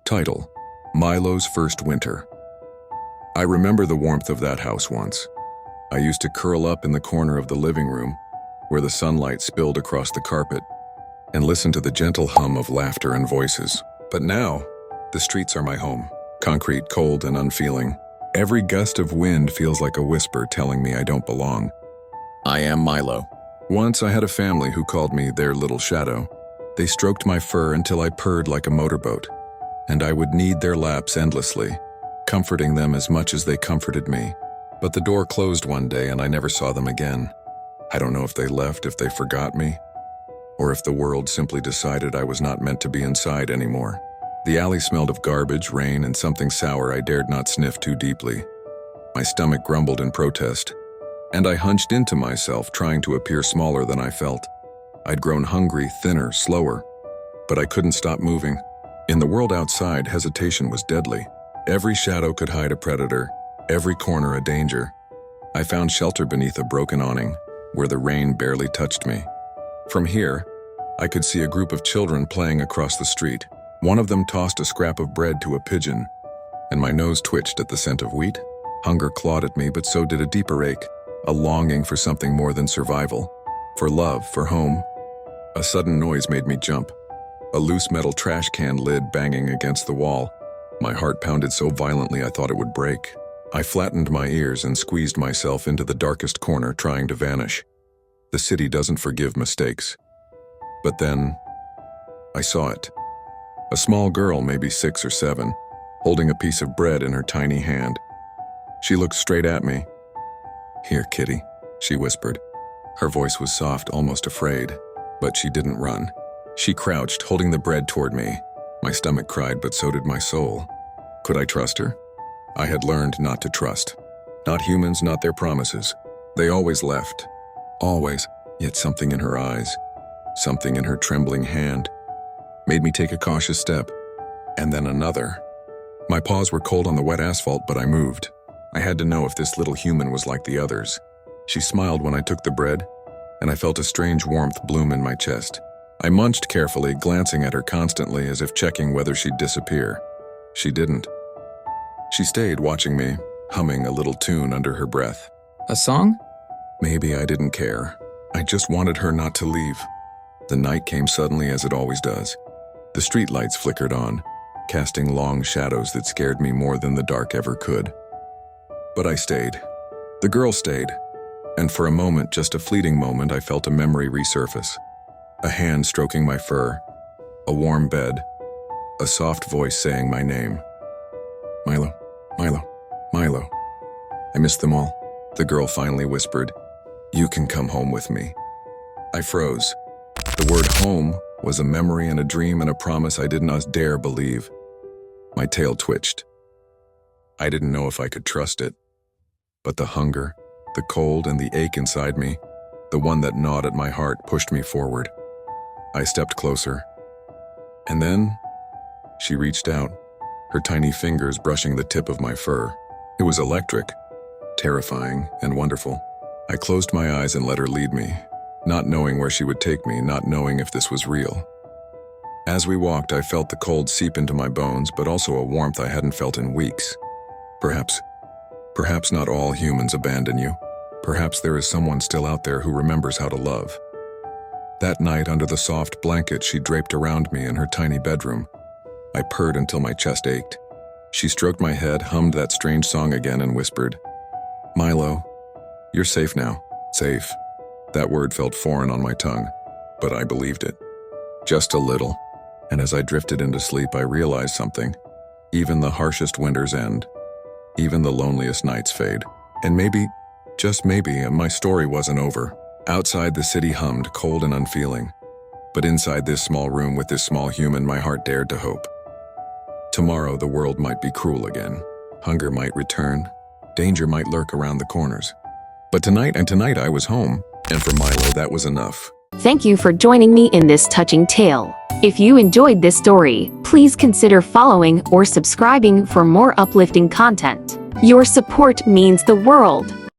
Title: Milo's First Winter. I remember the warmth of that house once. I used to curl up in the corner of the living room, where the sunlight spilled across the carpet, and listen to the gentle hum of laughter and voices. But now, the streets are my home. Concrete, cold, and unfeeling. Every gust of wind feels like a whisper telling me I don't belong. I am Milo. Once I had a family who called me their little shadow. They stroked my fur until I purred like a motorboat, and I would knead their laps endlessly, comforting them as much as they comforted me. But the door closed one day and I never saw them again. I don't know if they left, if they forgot me, or if the world simply decided I was not meant to be inside anymore. The alley smelled of garbage, rain, and something sour I dared not sniff too deeply. My stomach grumbled in protest, and I hunched into myself, trying to appear smaller than I felt. I'd grown hungry, thinner, slower, but I couldn't stop moving. In the world outside, hesitation was deadly. Every shadow could hide a predator, every corner a danger. I found shelter beneath a broken awning, where the rain barely touched me. From here, I could see a group of children playing across the street. One of them tossed a scrap of bread to a pigeon, and my nose twitched at the scent of wheat. Hunger clawed at me, but so did a deeper ache, a longing for something more than survival, for love, for home. A sudden noise made me jump, a loose metal trash can lid banging against the wall. My heart pounded so violently I thought it would break. I flattened my ears and squeezed myself into the darkest corner, trying to vanish. The city doesn't forgive mistakes. But then, I saw it. A small girl, maybe 6 or 7, holding a piece of bread in her tiny hand. She looked straight at me. "Here, kitty," she whispered. Her voice was soft, almost afraid, but she didn't run. She crouched, holding the bread toward me. My stomach cried, but so did my soul. Could I trust her? I had learned not to trust. Not humans, not their promises. They always left. Always. Yet something in her eyes, something in her trembling hand, made me take a cautious step, and then another. My paws were cold on the wet asphalt, but I moved. I had to know if this little human was like the others. She smiled when I took the bread, and I felt a strange warmth bloom in my chest. I munched carefully, glancing at her constantly as if checking whether she'd disappear. She didn't. She stayed watching me, humming a little tune under her breath. A song? Maybe I didn't care. I just wanted her not to leave. The night came suddenly, as it always does. The streetlights flickered on, casting long shadows that scared me more than the dark ever could. But I stayed. The girl stayed. And for a moment, just a fleeting moment, I felt a memory resurface. A hand stroking my fur, a warm bed, a soft voice saying my name. "Milo, Milo, Milo." I missed them all. The girl finally whispered, "You can come home with me." I froze. The word home was a memory and a dream and a promise I did not dare believe. My tail twitched. I didn't know if I could trust it. But the hunger, the cold, and the ache inside me, the one that gnawed at my heart, pushed me forward. I stepped closer. And then, she reached out, her tiny fingers brushing the tip of my fur. It was electric, terrifying, and wonderful. I closed my eyes and let her lead me, not knowing where she would take me, not knowing if this was real. As we walked, I felt the cold seep into my bones, but also a warmth I hadn't felt in weeks. Perhaps not all humans abandon you. Perhaps there is someone still out there who remembers how to love. That night, under the soft blanket she draped around me in her tiny bedroom, I purred until my chest ached. She stroked my head, hummed that strange song again, and whispered, "Milo, you're safe now." Safe. That word felt foreign on my tongue, but I believed it. Just a little. And as I drifted into sleep, I realized something. Even the harshest winters end. Even the loneliest nights fade. And maybe, just maybe, my story wasn't over. Outside, the city hummed, cold and unfeeling. But inside this small room with this small human, my heart dared to hope. Tomorrow, the world might be cruel again. Hunger might return. Danger might lurk around the corners. But tonight I was home. And for Milo, that was enough. Thank you for joining me in this touching tale. If you enjoyed this story, please consider following or subscribing for more uplifting content. Your support means the world.